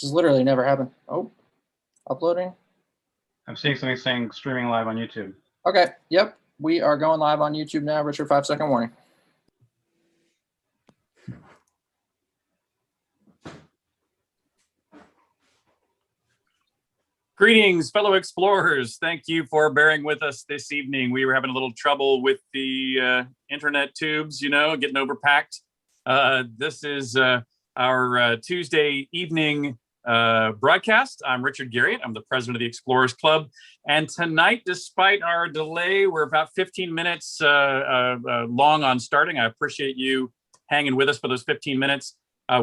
This has literally never happened. Oh, uploading. I'm seeing something saying streaming live on YouTube. Okay, yep. We are going live on YouTube now. Richard, 5-second warning. Greetings, fellow explorers. Thank you for bearing with us this evening. We were having a little trouble with the internet tubes, getting overpacked. This is our Tuesday evening broadcast. I'm Richard Garriott. I'm the president of the Explorers Club. And tonight, despite our delay, we're about 15 minutes long on starting. I appreciate you hanging with us for those 15 minutes.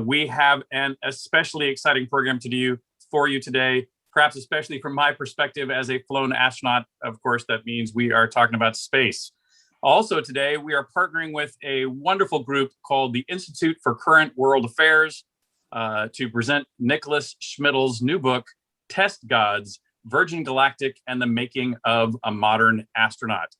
We have an especially exciting program to do for you today. Perhaps especially from my perspective as a flown astronaut. Of course, that means we are talking about space. Also today, we are partnering with a wonderful group called the Institute for Current World Affairs to present Nicholas Schmidle's new book, Test Gods, Virgin Galactic and the Making of a Modern Astronaut.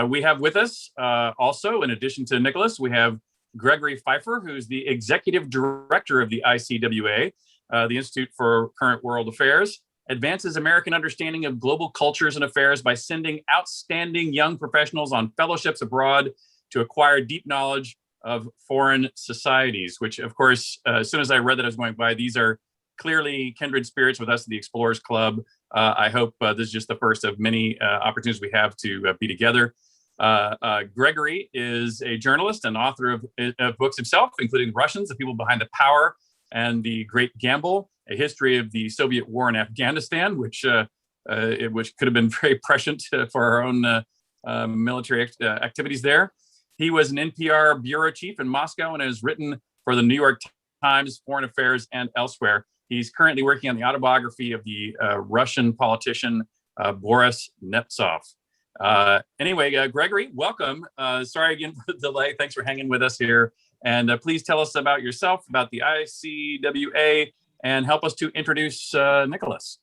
We have with us also, in addition to Nicholas, we have Gregory Pfeiffer, who's the executive director of the ICWA, the Institute for Current World Affairs. Advances American understanding of global cultures and affairs by sending outstanding young professionals on fellowships abroad to acquire deep knowledge of foreign societies, which, of course, as soon as I read that, I was going by, these are clearly kindred spirits with us at the Explorers Club. I hope this is just the first of many opportunities we have to be together. Gregory is a journalist and author of books himself, including Russians, The People Behind the Power, and The Great Gamble, a history of the Soviet war in Afghanistan, which could have been very prescient for our own military activities there. He was an NPR bureau chief in Moscow and has written for the New York Times, Foreign Affairs, and elsewhere. He's currently working on the autobiography of the Russian politician Boris Nemtsov. Anyway, Gregory, welcome. Sorry again for the delay. Thanks for hanging with us here. And please tell us about yourself, about the ICWA, and help us to introduce Nicholas.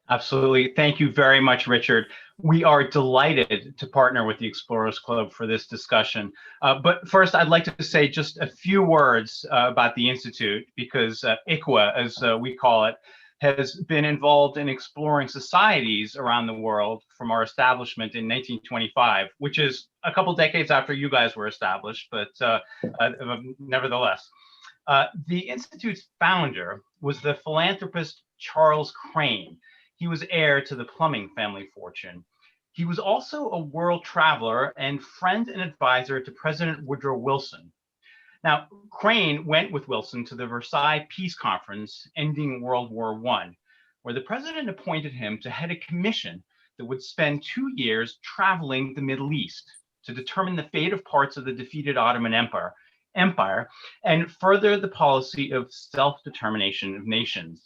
Absolutely. Thank you very much, Richard. We are delighted to partner with the Explorers Club for this discussion. But first, I'd like to say just a few words about the Institute, because ICWA, as we call it, has been involved in exploring societies around the world from our establishment in 1925, which is a couple decades after you guys were established, but nevertheless. The Institute's founder was the philanthropist Charles Crane. He was heir to the Plumbing family fortune. He was also a world traveler and friend and advisor to President Woodrow Wilson. Now, Crane went with Wilson to the Versailles Peace Conference ending World War I, where the president appointed him to head a commission that would spend 2 years traveling the Middle East to determine the fate of parts of the defeated Ottoman Empire and further the policy of self-determination of nations.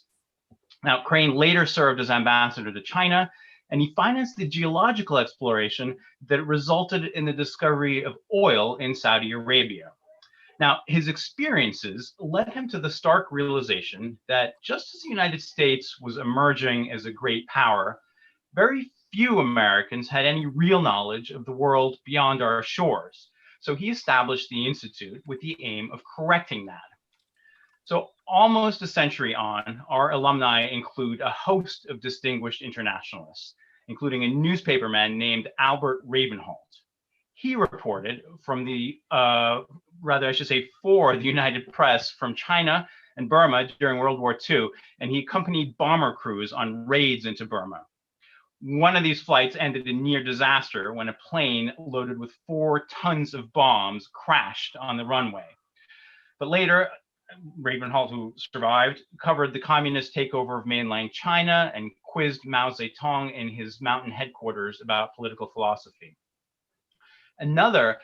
Now, Crane later served as ambassador to China, and he financed the geological exploration that resulted in the discovery of oil in Saudi Arabia. Now, his experiences led him to the stark realization that just as the United States was emerging as a great power, very few Americans had any real knowledge of the world beyond our shores. So he established the Institute with the aim of correcting that. So almost a century on, our alumni include a host of distinguished internationalists, including a newspaperman named Albert Ravenholt. He reported from the, for the United Press from China and Burma during World War II, and he accompanied bomber crews on raids into Burma. One of these flights ended in near disaster when a plane loaded with 4 tons of bombs crashed on the runway. But later, Ravenholt, who survived, covered the communist takeover of mainland China and quizzed Mao Zedong in his mountain headquarters about political philosophy. Another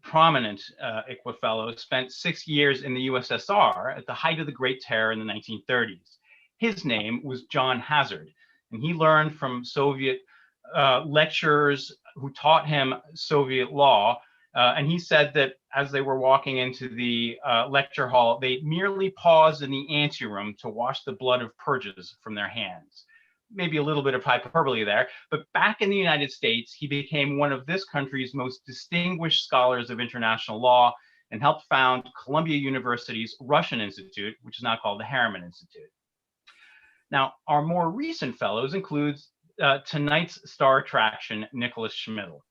prominent ICWA fellow spent 6 years in the USSR at the height of the Great Terror in the 1930s. His name was John Hazard, and he learned from Soviet lecturers who taught him Soviet law. And he said that as they were walking into the lecture hall, they merely paused in the anteroom to wash the blood of purges from their hands. Maybe a little bit of hyperbole there, but back in the United States, he became one of this country's most distinguished scholars of international law and helped found Columbia University's Russian Institute, which is now called the Harriman Institute. Now, our more recent fellows includes tonight's star attraction, Nicholas Schmidle.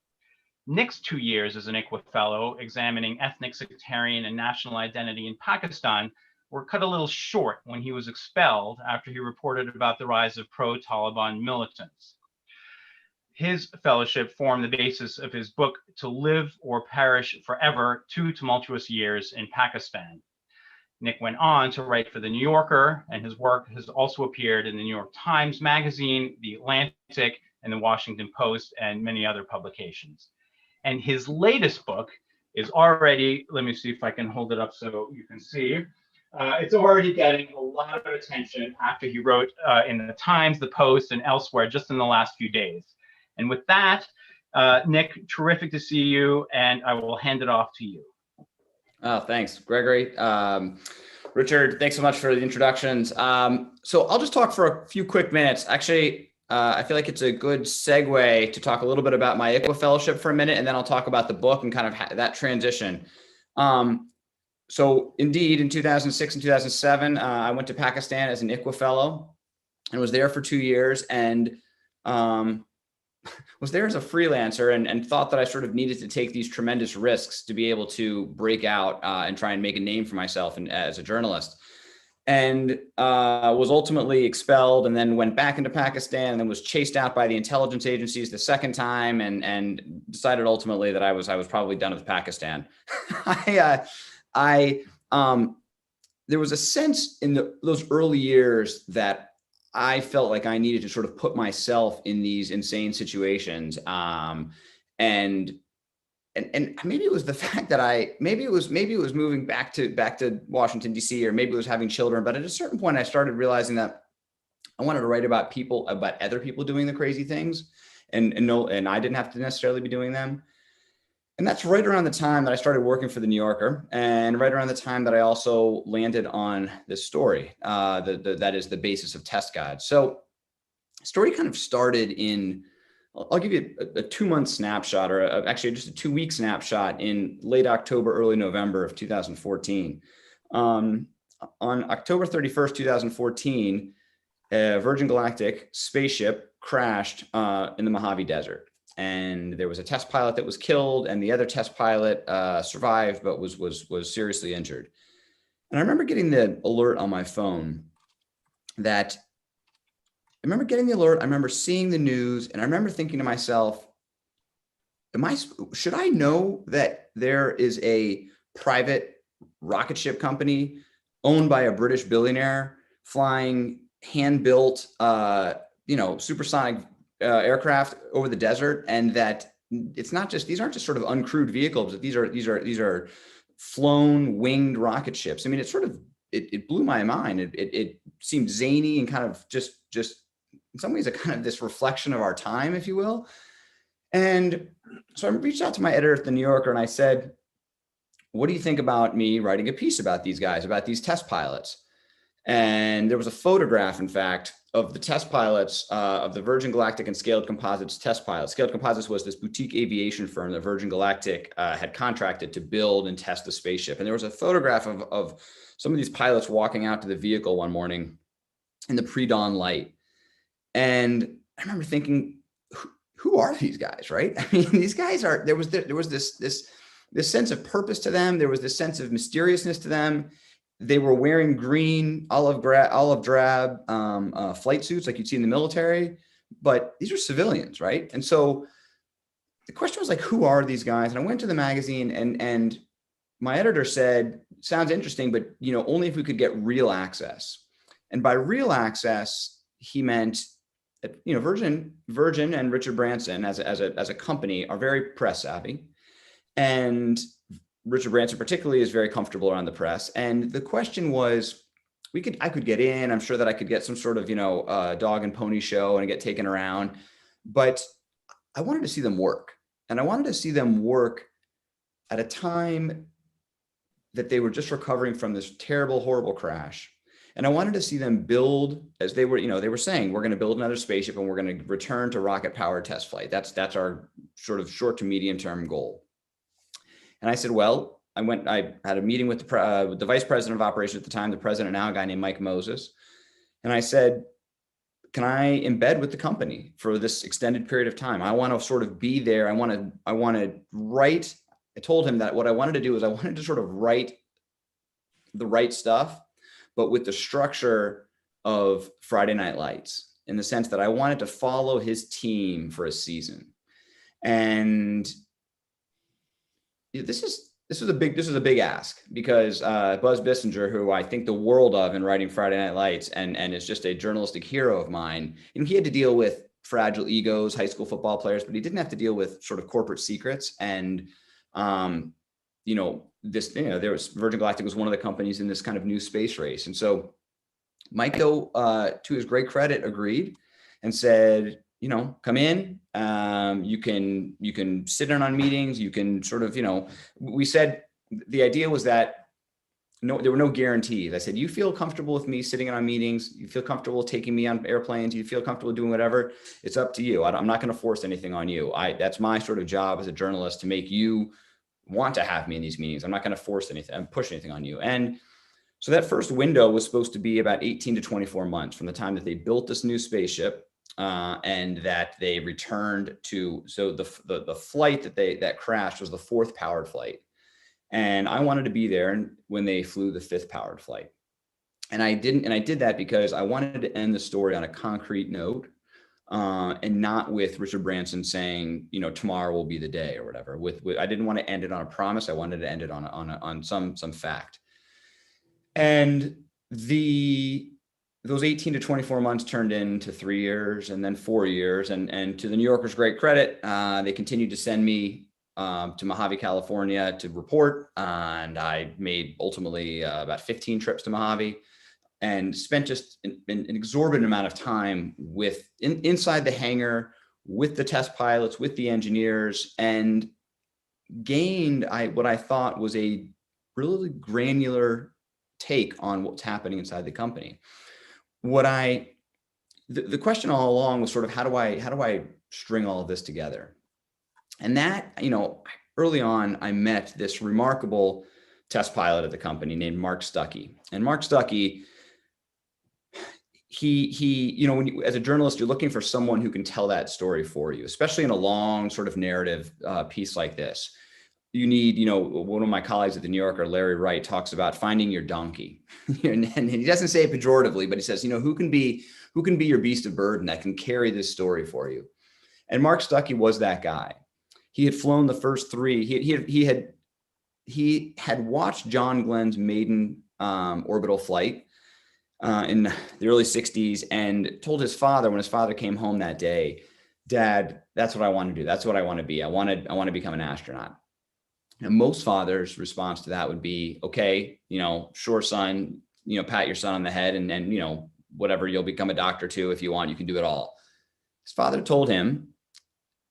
Nick's 2 years as an ICWA fellow examining ethnic, sectarian, and national identity in Pakistan were cut a little short when he was expelled after he reported about the rise of pro-Taliban militants. His fellowship formed the basis of his book, To Live or Perish Forever, 2 Tumultuous Years in Pakistan. Nick went on to write for The New Yorker, and his work has also appeared in the New York Times Magazine, The Atlantic, and the Washington Post, and many other publications. And his latest book is already, let me see if I can hold it up so you can see. It's already getting a lot of attention after he wrote in the Times, the Post, and elsewhere just in the last few days. And with that, Nick, terrific to see you, and I will hand it off to you. Oh, thanks, Gregory. Richard, thanks so much for the introductions. So I'll just talk for a few quick minutes. Actually, I feel like it's a good segue to talk a little bit about my ICWA fellowship for a minute, and then I'll talk about the book and kind of that transition. So indeed, in 2006 and 2007, I went to Pakistan as an ICWA fellow and was there for 2 years, and was there as a freelancer and thought that I sort of needed to take these tremendous risks to be able to break out and try and make a name for myself as a journalist. And was ultimately expelled, and then went back into Pakistan, and then was chased out by the intelligence agencies the second time, and decided ultimately that I was probably done with Pakistan. There was a sense in those early years that I felt like I needed to sort of put myself in these insane situations. And maybe it was the fact that maybe it was moving back to Washington, DC, or maybe it was having children. But at a certain point, I started realizing that I wanted to write about other people doing the crazy things, and I didn't have to necessarily be doing them. And that's right around the time that I started working for The New Yorker, and right around the time that I also landed on this story, that is the basis of Test Guides. So the story kind of started in, I'll give you a 2-month snapshot, or actually just a 2-week snapshot in late October, early November of 2014. On October 31st, 2014, a Virgin Galactic spaceship crashed in the Mojave Desert. And there was a test pilot that was killed, and the other test pilot survived, but was seriously injured. And I remember getting the alert on my phone I remember seeing the news, and I remember thinking to myself, should I know that there is a private rocket ship company owned by a British billionaire flying hand-built, supersonic aircraft over the desert, and that these aren't just sort of uncrewed vehicles, but these are flown winged rocket ships. I mean, it blew my mind. It seemed zany and kind of just in some ways a kind of this reflection of our time, if you will. And so I reached out to my editor at The New Yorker, and I said, what do you think about me writing a piece about these guys, about these test pilots? And there was a photograph, in fact, of the test pilots of the Virgin Galactic and Scaled Composites test pilots. Scaled Composites was this boutique aviation firm that Virgin Galactic had contracted to build and test the spaceship. And there was a photograph of some of these pilots walking out to the vehicle one morning in the pre-dawn light. And I remember thinking, who are these guys, right? I mean, these guys there was this sense of purpose to them. There was this sense of mysteriousness to them. They were wearing green, olive drab flight suits like you'd see in the military, but these are civilians, right? And so the question was like, who are these guys? And I went to the magazine, and my editor said, sounds interesting, but only if we could get real access. And by real access, he meant that Virgin and Richard Branson as a company are very press savvy, and Richard Branson particularly is very comfortable around the press. And the question was, I could get in. I'm sure that I could get some sort of dog and pony show and get taken around, but I wanted to see them work, and I wanted to see them work at a time that they were just recovering from this terrible, horrible crash. And I wanted to see them build, as they were saying, we're going to build another spaceship and we're going to return to rocket powered test flight. That's our sort of short to medium term goal. And I said, well, I had a meeting with the vice president of operations at the time, the president now, a guy named Mike Moses. And I said, can I embed with the company for this extended period of time? I want to sort of be there. I want to write. I told him that what I wanted to do is I wanted to sort of write the right stuff, but with the structure of Friday Night Lights, in the sense that I wanted to follow his team for a season. And this is a big ask, because Buzz Bissinger, who I think the world of in writing Friday Night Lights and is just a journalistic hero of mine, and he had to deal with fragile egos, high school football players, but he didn't have to deal with sort of corporate secrets. And there was Virgin Galactic was one of the companies in this kind of new space race. And so Mike, though, to his great credit, agreed and said, come in, you can sit in on meetings, you can sort of, we said the idea was that there were no guarantees. I said, you feel comfortable with me sitting in on meetings, you feel comfortable taking me on airplanes, you feel comfortable doing whatever, it's up to you. I'm not going to force anything on you. That's my sort of job as a journalist, to make you want to have me in these meetings. I'm not going to force anything and push anything on you. And so that first window was supposed to be about 18 to 24 months from the time that they built this new spaceship and that they returned to. So the flight that crashed was the 4th powered flight. And I wanted to be there when they flew the 5th powered flight. And I did that because I wanted to end the story on a concrete note, and not with Richard Branson saying, tomorrow will be the day or whatever. I didn't want to end it on a promise. I wanted to end it on some fact. And those 18 to 24 months turned into 3 years and then 4 years. And to the New Yorker's great credit, they continued to send me to Mojave, California to report. And I made ultimately about 15 trips to Mojave, and spent just an exorbitant amount of time inside the hangar with the test pilots, with the engineers, and gained what I thought was a really granular take on what's happening inside the company. The question all along was sort of, how do I string all of this together? And that, early on, I met this remarkable test pilot at the company named Mark Stuckey. And Mark Stuckey, he as a journalist, you're looking for someone who can tell that story for you, especially in a long sort of narrative piece like this. You need, one of my colleagues at the New Yorker, Larry Wright, talks about finding your donkey. And he doesn't say it pejoratively, but he says, who can be your beast of burden that can carry this story for you? And Mark Stuckey was that guy. He had flown the first 3. He had watched John Glenn's maiden orbital flight in the early 60s, and told his father, when his father came home that day, Dad, that's what I want to do. That's what I want to be. I want to become an astronaut. And most fathers' response to that would be, okay, sure, son, pat your son on the head, and then, whatever, you'll become a doctor too. If you want, you can do it all. His father told him,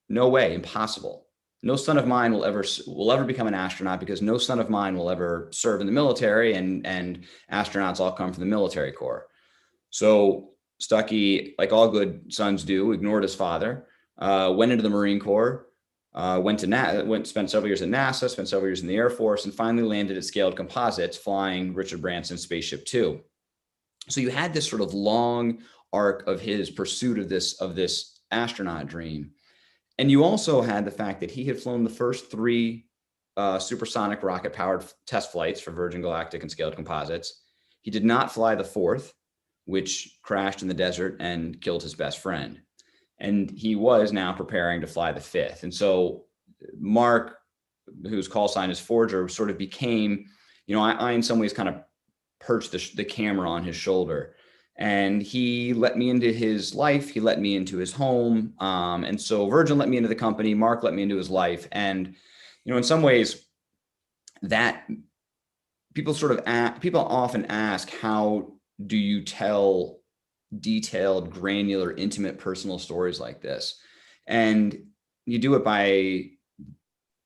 no way, impossible. No son of mine will ever become an astronaut, because no son of mine will ever serve in the military, and astronauts all come from the military corps. So Stuckey, like all good sons do, ignored his father, went into the Marine Corps, spent several years at NASA, spent several years in the Air Force, and finally landed at Scaled Composites, flying Richard Branson's Spaceship Two. So you had this sort of long arc of his pursuit of this astronaut dream. And you also had the fact that he had flown the first 3 supersonic rocket-powered test flights for Virgin Galactic and Scaled Composites. He did not fly the 4th, which crashed in the desert and killed his best friend. And he was now preparing to fly the 5th. And so Mark, whose call sign is Forger, sort of became, I in some ways kind of perched the camera on his shoulder. And he let me into his life. He let me into his home. And so Virgin let me into the company. Mark let me into his life. And, in some ways, that people often ask, how do you tell detailed, granular, intimate, personal stories like this? And you do it by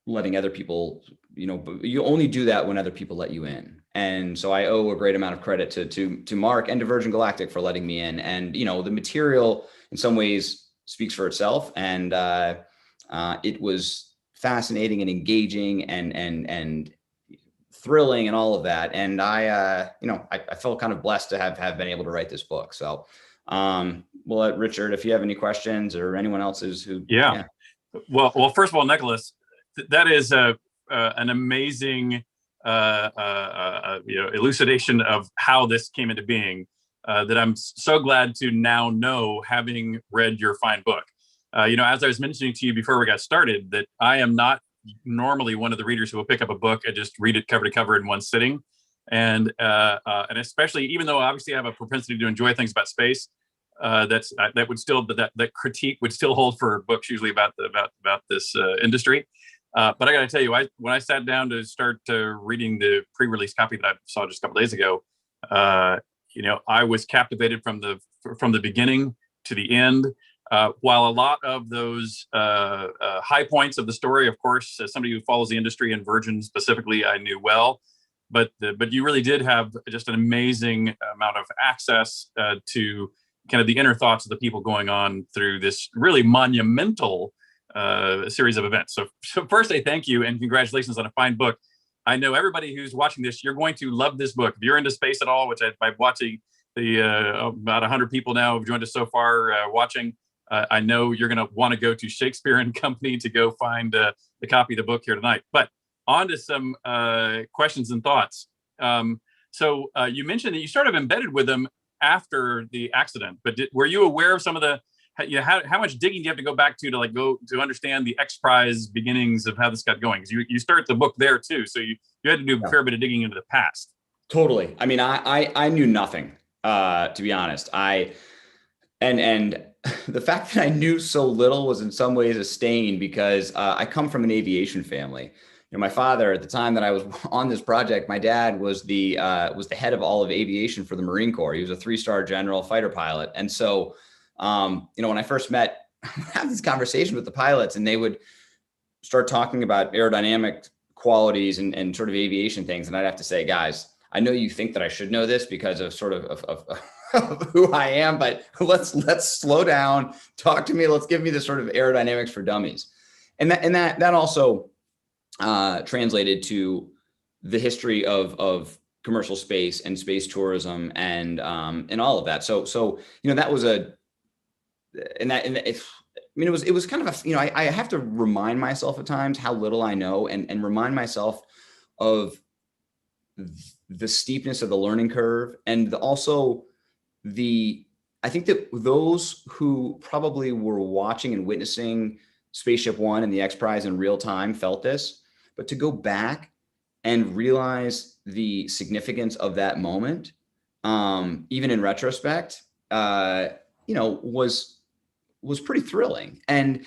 letting other people, you only do that when other people let you in. And so I owe a great amount of credit to Mark and to Virgin Galactic for letting me in. And, the material in some ways speaks for itself. And it was fascinating and engaging and thrilling and all of that. And I felt kind of blessed to have been able to write this book. So we'll let Richard, if you have any questions, or anyone else's who. Yeah. Well, first of all, Nicholas, that is an amazing elucidation of how this came into being, that I'm so glad to now know, having read your fine book. As I was mentioning to you before we got started, that I am not normally one of the readers who will pick up a book and just read it cover to cover in one sitting. And especially, even though obviously I have a propensity to enjoy things about space, that critique would still hold for books usually about this industry. But I got to tell you, when I sat down to start reading the pre-release copy that I saw just a couple days ago, I was captivated from the beginning to the end. While a lot of those high points of the story, of course, as somebody who follows the industry and Virgin specifically, I knew well, but you really did have just an amazing amount of access to kind of the inner thoughts of the people going on through this really monumental series of events. So first, I thank you and congratulations on a fine book. I know everybody who's watching this, you're going to love this book. If you're into space at all, which by watching the about 100 people now have joined us so far watching, I know you're going to want to go to Shakespeare and Company to go find the copy of the book here tonight. But on to some questions and thoughts. So you mentioned that you sort of embedded with them after the accident, but were you aware of some of the, how much digging do you have to go back to understand the X Prize beginnings of how this got going? Because you start the book there too, so you had to do a fair bit of digging into the past. Totally. I mean, I knew nothing, to be honest. And the fact that I knew so little was in some ways a stain, because I come from an aviation family. My father, at the time that I was on this project, my dad was the head of all of aviation for the Marine Corps. He was a 3-star general fighter pilot. And so, when I first met, I had these conversations with the pilots, and they would start talking about aerodynamic qualities and sort of aviation things. And I'd have to say, guys, I know you think that I should know this because of sort of who I am, but let's slow down, talk to me. Let's give me the sort of aerodynamics for dummies. And that also translated to the history of commercial space and space tourism and all of that. So that was it was kind of I have to remind myself at times how little I know, and remind myself of the steepness of the learning curve, and also I think that those who probably were watching and witnessing Spaceship One and the X Prize in real time felt this, but to go back and realize the significance of that moment, even in retrospect, was pretty thrilling. And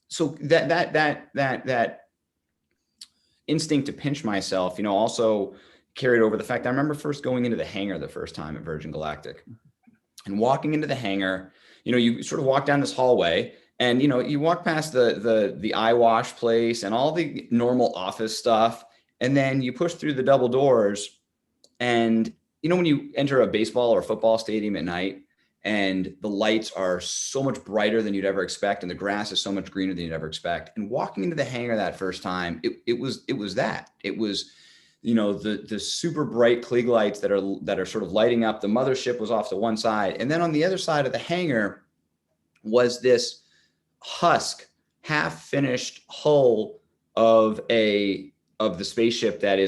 so that instinct to pinch myself, also carried over the fact I remember first going into the hangar the first time at Virgin Galactic, and walking into the hangar, you sort of walk down this hallway, and you walk past the eye wash place and all the normal office stuff, and then you push through the double doors, and when you enter a baseball or football stadium at night, and the lights are so much brighter than you'd ever expect, and the grass is so much greener than you'd ever expect. And walking into the hangar that first time, it was the super bright Klieg lights that are sort of lighting up. The mothership was off to one side, and then on the other side of the hangar was this half finished hull of the spaceship that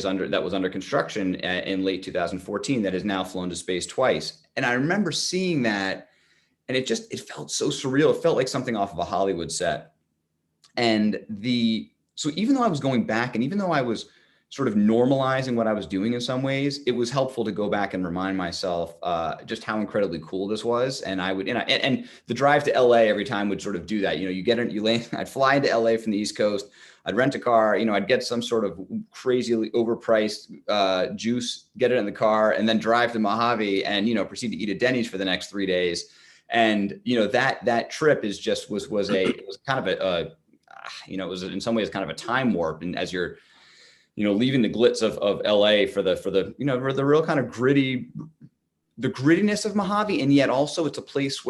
was under construction in late 2014 that has now flown to space twice. And I remember seeing that, and it felt so surreal. It felt like something off of a Hollywood set. And so even though I was going back, and even though I was sort of normalizing what I was doing in some ways, it was helpful to go back and remind myself just how incredibly cool this was. And and the drive to LA every time would sort of do that. I'd fly into LA from the East Coast. I'd rent a car, I'd get some sort of crazily overpriced juice, get it in the car, and then drive to Mojave and, proceed to eat at Denny's for the next 3 days. And, that trip was kind of it was in some ways kind of a time warp. And as you're, leaving the glitz of LA for the real kind of the grittiness of Mojave. And yet also it's a place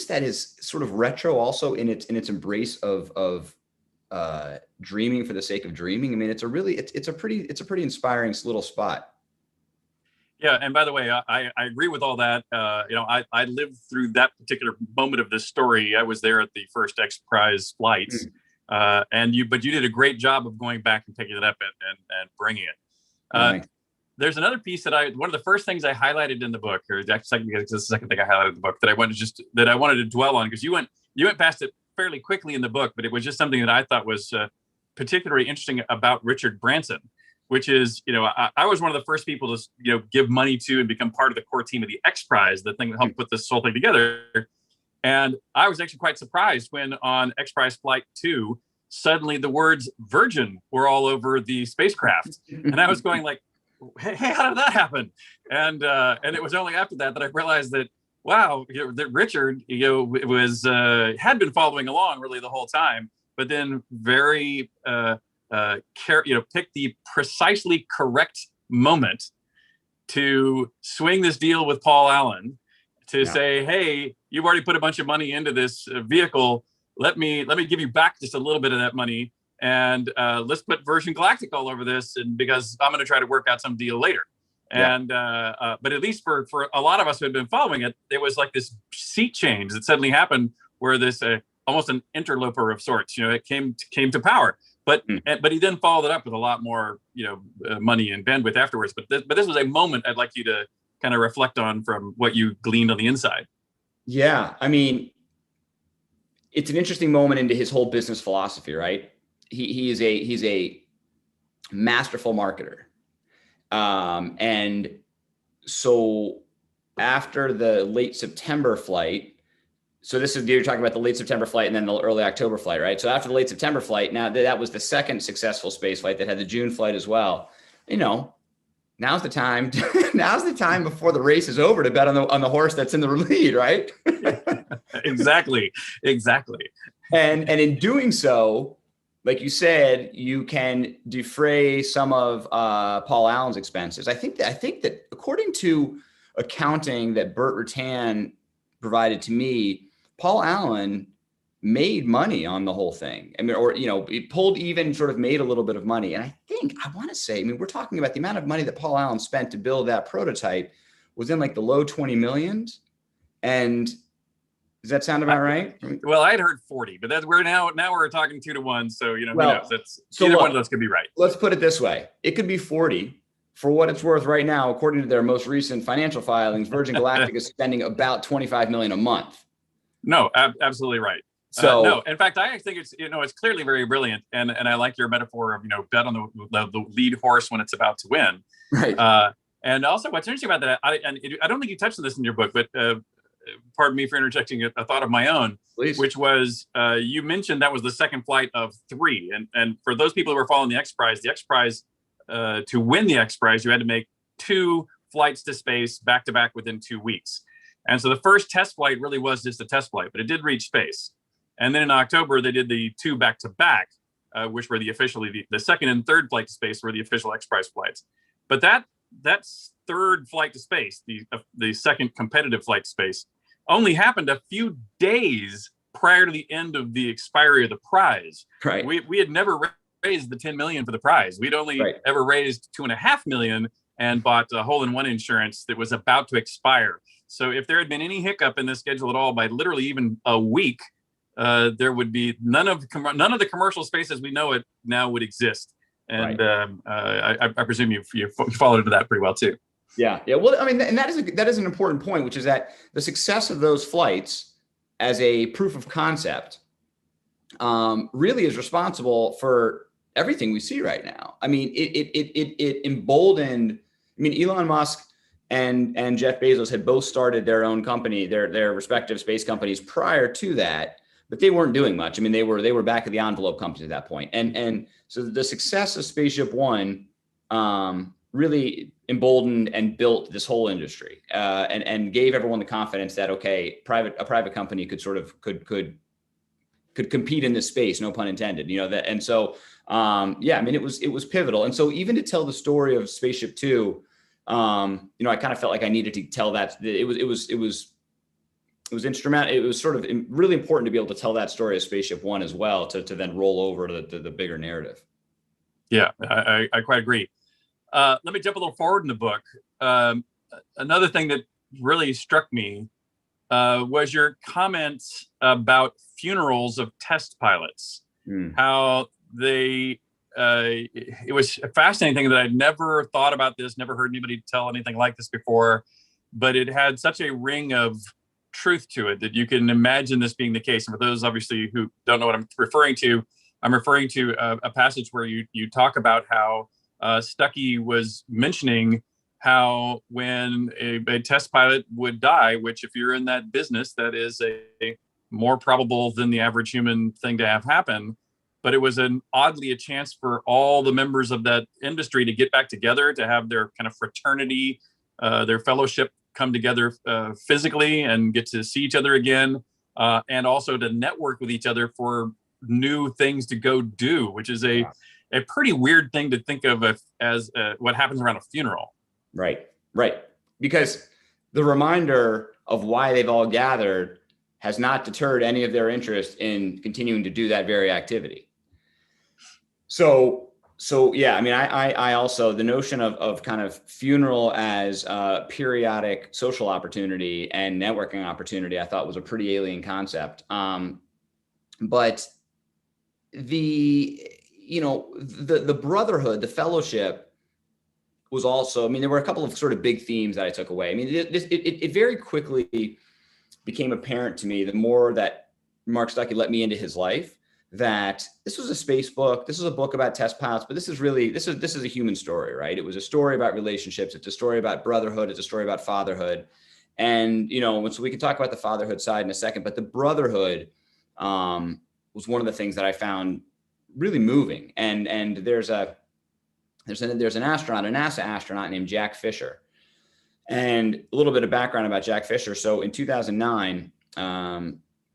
that is sort of retro also in its embrace of dreaming for the sake of dreaming. I mean, it's a pretty inspiring little spot. Yeah, and by the way, I agree with all that. I lived through that particular moment of this story. I was there at the first X Prize flights, but you did a great job of going back and picking it up and bringing it. Right. There's another piece one of the first things I highlighted in the book, or the second thing I highlighted in the book that I wanted to dwell on, because you went past it fairly quickly in the book, but it was just something that I thought was particularly interesting about Richard Branson, which is, I was one of the first people to, give money to and become part of the core team of the X Prize, the thing that helped put this whole thing together. And I was actually quite surprised when on X Prize Flight 2, suddenly the words Virgin were all over the spacecraft. And I was going like, hey, how did that happen? And it was only after that I realized that, wow, that Richard, was had been following along really the whole time, but then very picked the precisely correct moment to swing this deal with Paul Allen to say, hey, you've already put a bunch of money into this vehicle. Let me give you back just a little bit of that money, and let's put Virgin Galactic all over this, and because I'm going to try to work out some deal later. And but at least for a lot of us who had been following it, there was like this seat change that suddenly happened where this almost an interloper of sorts, it came to power. But he then followed it up with a lot more, money and bandwidth afterwards. But this was a moment I'd like you to kind of reflect on from what you gleaned on the inside. Yeah, I mean, it's an interesting moment into his whole business philosophy, right? He's a masterful marketer, and so after the late September flight. So you're talking about the late September flight and then the early October flight, right? So after the late September flight, now that was the second successful space flight that had the June flight as well. Now's the time. Now's the time before the race is over to bet on the horse that's in the lead, right? Exactly. And in doing so, like you said, you can defray some of Paul Allen's expenses. I think that according to accounting that Burt Rutan provided to me, Paul Allen made money on the whole thing. I mean, it pulled even, sort of made a little bit of money. And I want to say, we're talking about the amount of money that Paul Allen spent to build that prototype was in like the low 20 millions. And does that sound about right? Well, I'd heard 40, but now we're talking 2-1. So, who well, knows? Either one of those could be right. Let's put it this way. It could be 40. For what it's worth right now, according to their most recent financial filings, Virgin Galactic is spending about $25 million a month. No, absolutely right. So no, in fact, I think it's clearly very brilliant, and I like your metaphor of bet on the lead horse when it's about to win. Right. And also, what's interesting about that, I don't think you touched on this in your book, but pardon me for interjecting a thought of my own. Please. Which was you mentioned that was the second flight of 3, and for those people who are following the X Prize, to win the X Prize, you had to make 2 flights to space back to back within 2 weeks. And so the first test flight really was just a test flight, but it did reach space. And then in October, they did the 2 back to back, which were the second and third flight to space were the official X Prize flights. But that third flight to space, the second competitive flight to space, only happened a few days prior to the end of the expiry of the prize. Right. We had never raised the 10 million for the prize. We'd only ever raised 2.5 million and bought a hole-in-one insurance that was about to expire. So if there had been any hiccup in the schedule at all by literally even a week, there would be none of the commercial space as we know it now would exist. And I presume you followed into that pretty well too. Yeah. Well, I mean, and that is an important point, which is that the success of those flights as a proof of concept really is responsible for everything we see right now. I mean, it emboldened. I mean, Elon Musk and Jeff Bezos had both started their own company, their respective space companies prior to that, but they weren't doing much. I mean, they were back of the envelope companies at that point. And so the success of Spaceship One really emboldened and built this whole industry and gave everyone the confidence that, okay, a private company could compete in this space, no pun intended, that. And so, I mean, it was pivotal. And so even to tell the story of Spaceship Two, I kind of felt like I needed to tell that it was was instrumental. It was sort of really important to be able to tell that story of Spaceship One as well, to then roll over to the bigger narrative. Yeah, I quite agree. Let me jump a little forward in the book. Another thing that really struck me was your comments about funerals of test pilots. How they, it was a fascinating thing that I'd never thought about this, never heard anybody tell anything like this before, but it had such a ring of truth to it that you can imagine this being the case. And for those obviously who don't know what I'm referring to a passage where you talk about how Stuckey was mentioning how when a test pilot would die, which if you're in that business, that is a more probable than the average human thing to have happen. But it was oddly a chance for all the members of that industry to get back together, to have their kind of fraternity, their fellowship come together physically and get to see each other again, and also to network with each other for new things to go do, which is a pretty weird thing to think of as what happens around a funeral. Right. Because the reminder of why they've all gathered has not deterred any of their interest in continuing to do that very activity. So yeah, I mean, I also, the notion of kind of funeral as a periodic social opportunity and networking opportunity, I thought was a pretty alien concept. But the brotherhood, the fellowship was also, I mean, there were a couple of sort of big themes that I took away. I mean, it very quickly became apparent to me, the more that Mark Stuckey let me into his life, that this was a space book. This was a book about test pilots, but this is a human story, right? It was a story about relationships. It's a story about brotherhood. It's a story about fatherhood. And, so we can talk about the fatherhood side in a second, but the brotherhood was one of the things that I found really moving. And there's an astronaut, a NASA astronaut named Jack Fisher. And a little bit of background about Jack Fisher. So in 2009,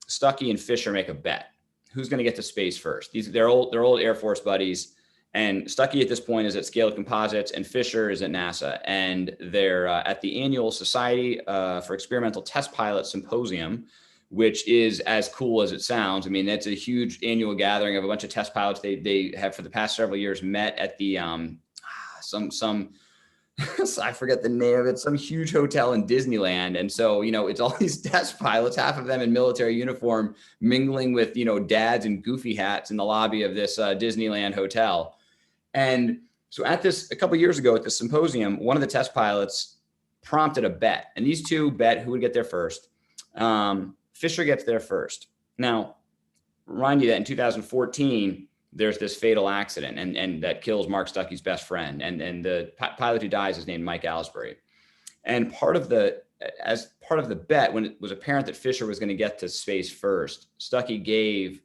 Stuckey and Fisher make a bet. Who's going to get to space first? They're old Air Force buddies. And Stuckey at this point is at Scale Composites and Fisher is at NASA. And they're at the annual Society for Experimental Test Pilot Symposium, which is as cool as it sounds. I mean, that's a huge annual gathering of a bunch of test pilots. They have for the past several years met at the I forget the name of it, some huge hotel in Disneyland. And so, it's all these test pilots, half of them in military uniform, mingling with, dads in goofy hats in the lobby of this Disneyland hotel. And so a couple of years ago at the symposium, one of the test pilots prompted a bet, and these two bet who would get there first. Fisher gets there first. Now, remind you that in 2014, there's this fatal accident and that kills Mark Stuckey's best friend. And the pilot who dies is named Mike Alsbury. And as part of the bet, when it was apparent that Fisher was going to get to space first, Stuckey gave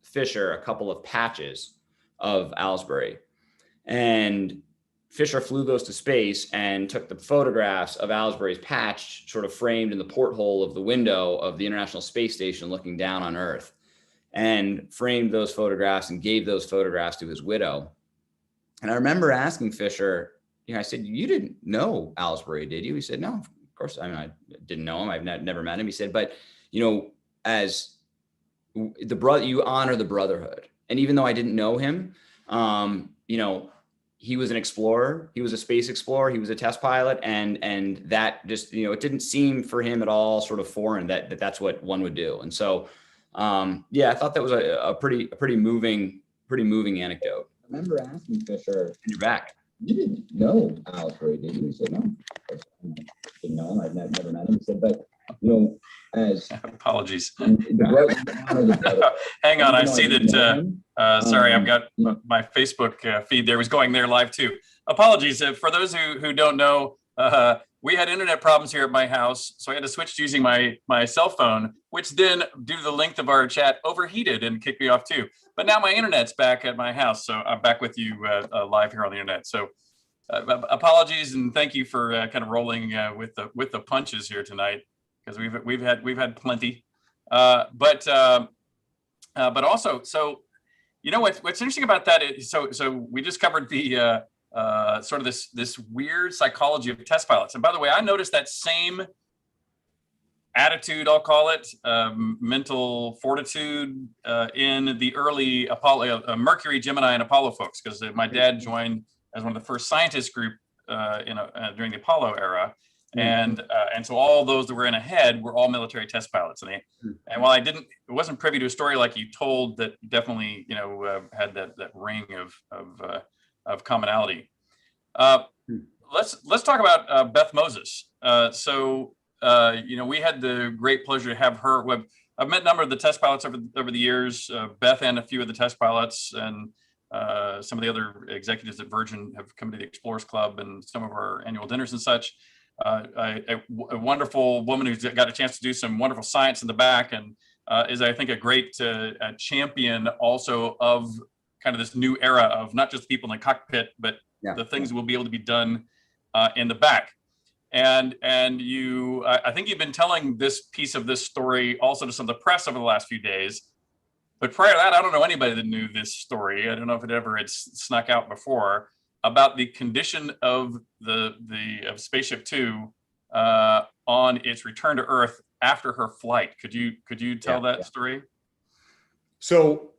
Fisher a couple of patches of Alsbury. And Fisher flew those to space and took the photographs of Alsbury's patch sort of framed in the porthole of the window of the International Space Station looking down on Earth, and framed those photographs and gave those photographs to his widow. And I remember asking Fisher, I said, "You didn't know Alsbury, did you?" He said, "No, of course. I didn't know him. I've never met him." He said, "But, as the brother, you honor the brotherhood. And even though I didn't know him, he was an explorer. He was a space explorer. He was a test pilot. And that just, it didn't seem for him at all sort of foreign that's what one would do." And so, I thought that was a pretty moving anecdote. I remember asking Fisher, and you're back, "You didn't know Alsbury, did you?" He said, "No, of course I didn't know him. I've never met him." He said, "But, as..." Apologies. The Hang on, I see that, sorry, I've got my Facebook feed there was going there live too. Apologies. For those who don't know, we had internet problems here at my house, so I had to switch to using my cell phone, which then, due to the length of our chat, overheated and kicked me off too. But now my internet's back at my house, so I'm back with you live here on the internet. So apologies, and thank you for kind of rolling with the punches here tonight, because we've had plenty. But also, so what's interesting about that is, so we just covered the sort of this weird psychology of test pilots. And by the way, I noticed that same attitude, I'll call it, mental fortitude in the early Apollo, Mercury, Gemini, and Apollo folks, because my dad joined as one of the first scientist group during the Apollo era. And so all those that were in ahead were all military test pilots. And while I wasn't privy to a story like you told, that definitely, had that ring of commonality. Let's talk about Beth Moses. We had the great pleasure to have her. I've met a number of the test pilots over the years, Beth and a few of the test pilots, and some of the other executives at Virgin have come to the Explorers Club and some of our annual dinners and such. A wonderful woman who's got a chance to do some wonderful science in the back, and is, I think, a great champion also of kind of this new era of not just people in the cockpit, but the things that will be able to be done in the back. And I think you've been telling this piece of this story also to some of the press over the last few days. But prior to that, I don't know anybody that knew this story. I don't know if it ever had snuck out before, about the condition of of Spaceship Two on its return to Earth after her flight. Could you tell that story? So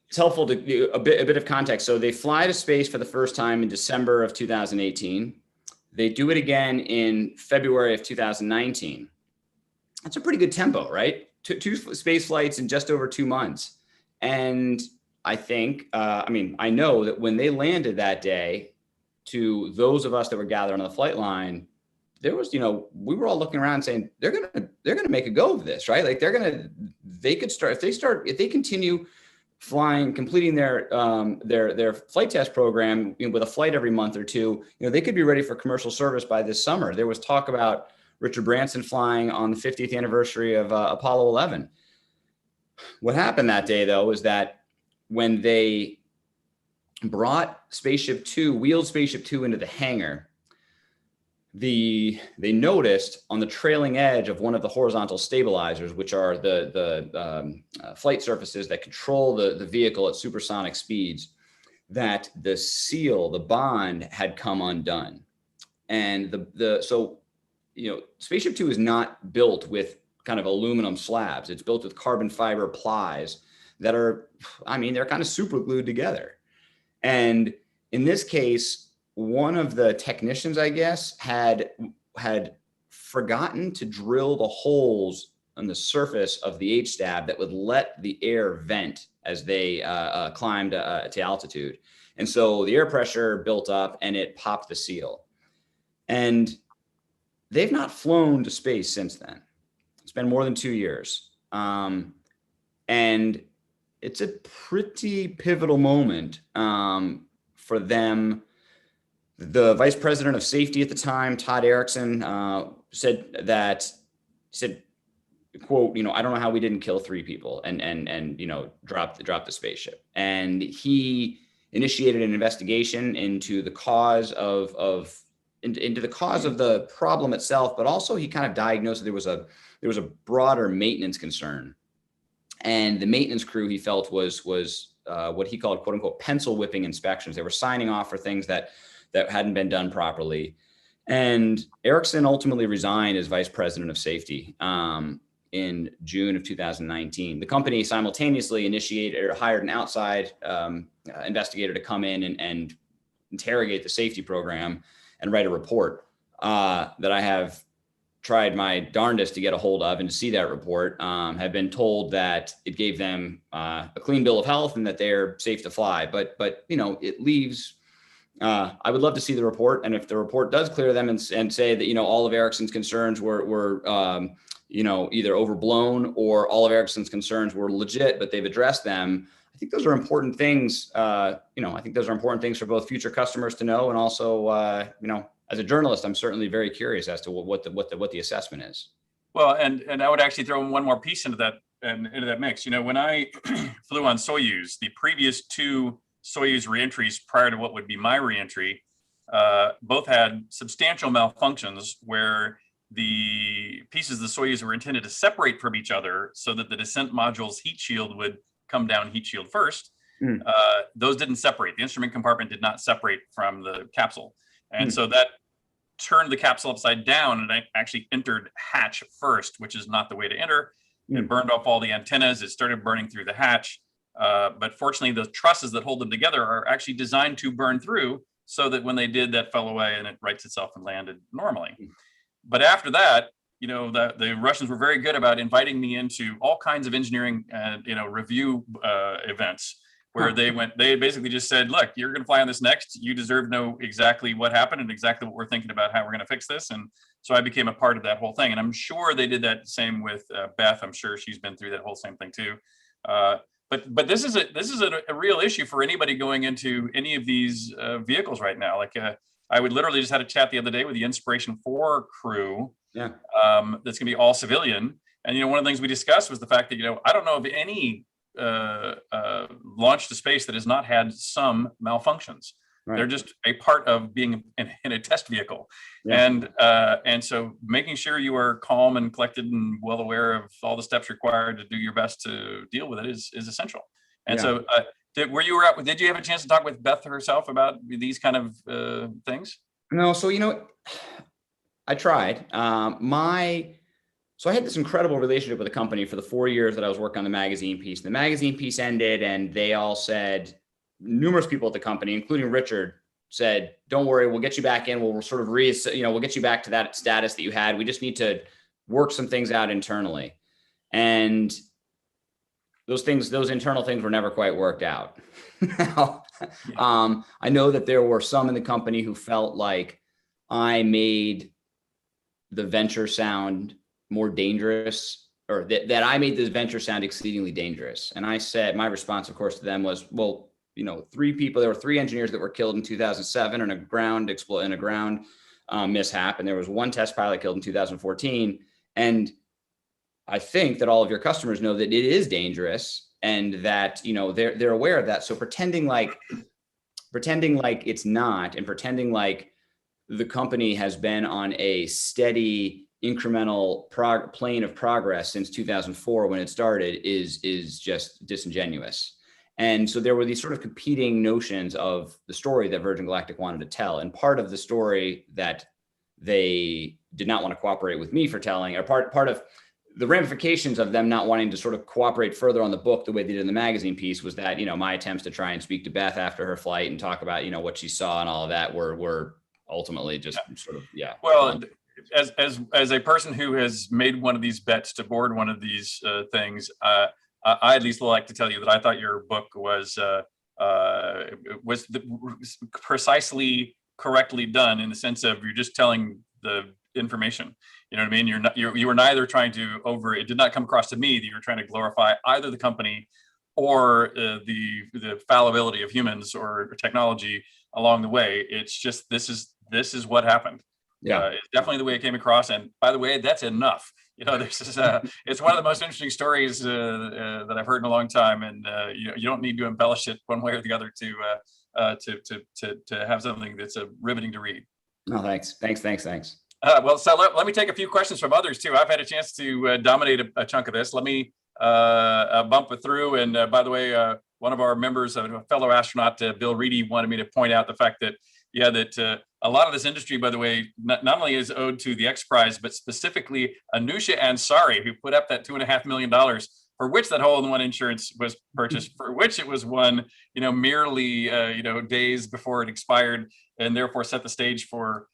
it's helpful to give a bit of context. So they fly to space for the first time in December of 2018. They do it again in February of 2019. That's a pretty good tempo, right? Two space flights in just over 2 months. And I think, I know that when they landed that day, to those of us that were gathered on the flight line, there was, we were all looking around saying, they're gonna make a go of this, right? Like if they continue flying, completing their flight test program with a flight every month or two, they could be ready for commercial service by this summer. There was talk about Richard Branson flying on the 50th anniversary of Apollo 11. What happened that day, though, is that when they brought wheeled Spaceship Two into the hangar, they noticed on the trailing edge of one of the horizontal stabilizers, which are the flight surfaces that control the vehicle at supersonic speeds, that the seal, the bond, had come undone. And Spaceship Two is not built with kind of aluminum slabs. It's built with carbon fiber plies that are, they're kind of super glued together. And in this case, one of the technicians, I guess, had forgotten to drill the holes on the surface of the H-stab that would let the air vent as they climbed to altitude. And so the air pressure built up and it popped the seal. And they've not flown to space since then. It's been more than 2 years. And it's a pretty pivotal moment for them. The vice president of safety at the time, Todd Erickson, said, quote, I don't know how we didn't kill 3 people and drop the spaceship. And he initiated an investigation into the cause of the problem itself, but also he kind of diagnosed that there was a broader maintenance concern. And the maintenance crew, he felt, was what he called, quote unquote, pencil whipping inspections. They were signing off for things that hadn't been done properly. And Erickson ultimately resigned as vice president of safety in June of 2019. The company simultaneously hired an outside investigator to come in and interrogate the safety program and write a report that I have tried my darndest to get a hold of and to see that report. Have been told that it gave them a clean bill of health and that they're safe to fly. But it leaves. I would love to see the report, and if the report does clear them and say that all of Erickson's concerns were either overblown or all of Erickson's concerns were legit, but they've addressed them. I think those are important things. I think those are important things for both future customers to know, and also as a journalist, I'm certainly very curious as to what the assessment is. Well, and I would actually throw one more piece into that mix. When I flew on Soyuz, the previous 2 Soyuz reentries prior to what would be my reentry, both had substantial malfunctions where the pieces of the Soyuz were intended to separate from each other so that the descent module's heat shield would come down heat shield first. Those didn't separate. The instrument compartment did not separate from the capsule. And so that turned the capsule upside down, and I actually entered hatch first, which is not the way to enter. It burned off all the antennas. It started burning through the hatch. But fortunately, the trusses that hold them together are actually designed to burn through, so that when they did, that fell away and it rights itself and landed normally. But after that, the Russians were very good about inviting me into all kinds of engineering review events, where they basically just said, look, you're going to fly on this next. You deserve to know exactly what happened and exactly what we're thinking about how we're going to fix this. And so I became a part of that whole thing. And I'm sure they did that same with Beth. I'm sure she's been through that whole same thing too. But this is a real issue for anybody going into any of these vehicles right now. Like I would literally just had a chat the other day with the Inspiration 4 crew. Yeah. That's going to be all civilian. And one of the things we discussed was the fact that I don't know of any launch to space that has not had some malfunctions. Right. They're just a part of being in a test vehicle. Yeah. And so making sure you are calm and collected and well aware of all the steps required to do your best to deal with it is essential. And so did you have a chance to talk with Beth herself about these kind of things? No, so I tried. So I had this incredible relationship with the company for the 4 years that I was working on the magazine piece. The magazine piece ended, and they all said, numerous people at the company, including Richard, said, don't worry, we'll get you back in. We'll sort of we'll get you back to that status that you had. We just need to work some things out internally. And those internal things were never quite worked out. Now, I know that there were some in the company who felt like I made the venture sound more dangerous, or that I made this venture sound exceedingly dangerous. And I said, my response, of course, to them was, well, there were 3 engineers that were killed in 2007 in a ground mishap. And there was 1 test pilot killed in 2014. And I think that all of your customers know that it is dangerous, and that, they're aware of that. So pretending like it's not, and pretending like the company has been on a steady incremental plane of progress since 2004 when it started is just disingenuous. And so there were these sort of competing notions of the story that Virgin Galactic wanted to tell. And part of the story that they did not want to cooperate with me for telling, or part of the ramifications of them not wanting to sort of cooperate further on the book the way they did in the magazine piece, was that, my attempts to try and speak to Beth after her flight and talk about, what she saw and all of that were ultimately just sort of, Well, as a person who has made one of these bets to board one of these things, I at least like to tell you that I thought your book was precisely correctly done, in the sense of you're just telling the information. You know what I mean? You were neither trying to it did not come across to me that you were trying to glorify either the company or the fallibility of humans or technology along the way. It's just this is what happened. Yeah, it's definitely the way it came across. And by the way, that's enough. This is it's one of the most interesting stories that I've heard in a long time, and you don't need to embellish it one way or the other to have something that's riveting to read. No, thanks. Well, so let me take a few questions from others too. I've had a chance to dominate a chunk of this. Let me bump it through. And by the way, one of our members, a fellow astronaut, Bill Reedy, wanted me to point out the fact that a lot of this industry, by the way, not only is owed to the X Prize, but specifically Anusha Ansari, who put up that $2.5 million, for which that hole-in-one insurance was purchased, for which it was won, merely days before it expired, and therefore set the stage for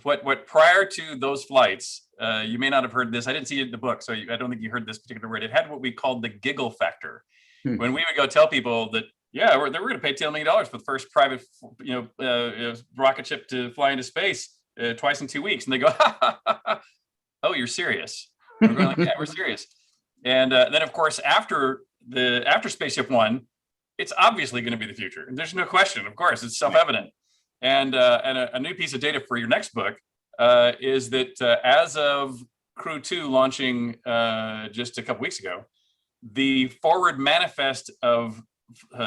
what prior to those flights. You may not have heard this. I didn't see it in the book, so I don't think you heard this particular word. It had what we called the Giggle Factor. When we would go tell people that, we're going to pay $10 million for the first private, rocket ship to fly into space twice in 2 weeks, and they go, "Oh, you're serious?" We're going like, "Yeah, we're serious." And then, of course, after Spaceship One, it's obviously going to be the future. There's no question. Of course, it's self-evident. And a new piece of data for your next book is that as of Crew 2 launching just a couple weeks ago, the forward manifest of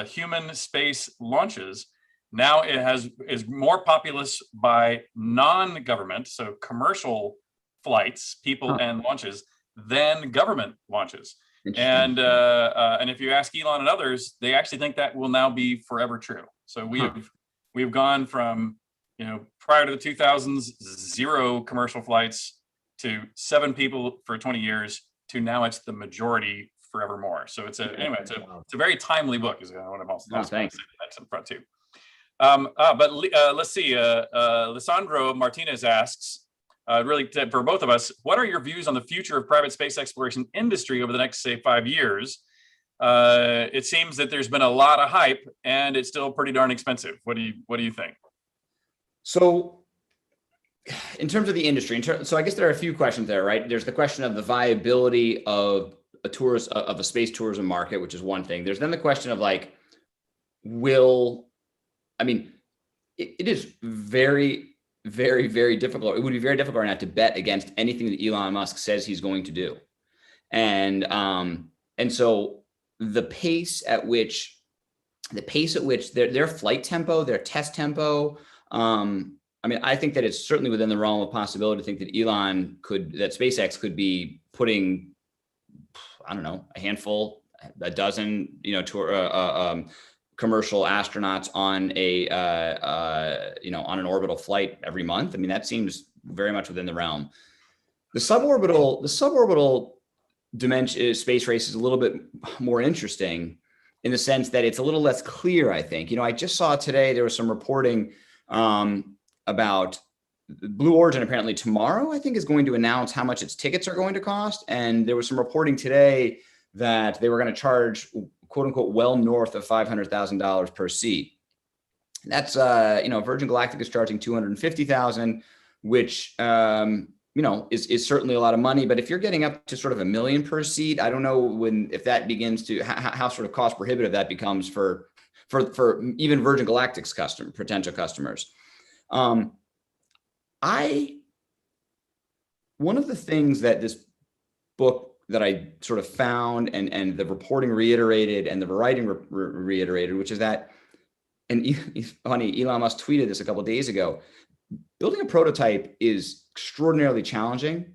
human space launches now is more populous by non-government, so commercial flights, people and launches, than government launches. And if you ask Elon and others, they actually think that will now be forever true. So we've gone from prior to the 2000s, 0 commercial flights, to 7 people for 20 years, to now it's the majority forevermore. So it's a very timely book, is what I'm also saying. That's in front too. But let's see. Lisandro Martinez asks, really for both of us, what are your views on the future of private space exploration industry over the next, say, 5 years? It seems that there's been a lot of hype, and it's still pretty darn expensive. What do you think? So, in terms of the industry, so I guess there are a few questions there, right? There's the question of the viability of a space tourism market, which is one thing. There's then the question of like, it is very, very, very difficult. It would be very difficult right now to bet against anything that Elon Musk says he's going to do. And so the pace at which their flight tempo, their test tempo, I think that it's certainly within the realm of possibility to think that that SpaceX could be putting, I don't know, a dozen, commercial astronauts on on an orbital flight every month. That seems very much within the realm. The suborbital dimension space race is a little bit more interesting in the sense that it's a little less clear, I think. I just saw today there was some reporting about Blue Origin. Apparently tomorrow, I think, is going to announce how much its tickets are going to cost. And there was some reporting today that they were going to charge, quote unquote, well north of $500,000 per seat. That's, Virgin Galactic is charging $250,000, which, is certainly a lot of money. But if you're getting up to sort of $1 million per seat, I don't know if that begins to, how sort of cost prohibitive that becomes for even Virgin Galactic's potential customers. One of the things that this book that I sort of found and the reporting reiterated and the writing reiterated, which is that, and funny, Elon Musk tweeted this a couple of days ago, building a prototype is extraordinarily challenging,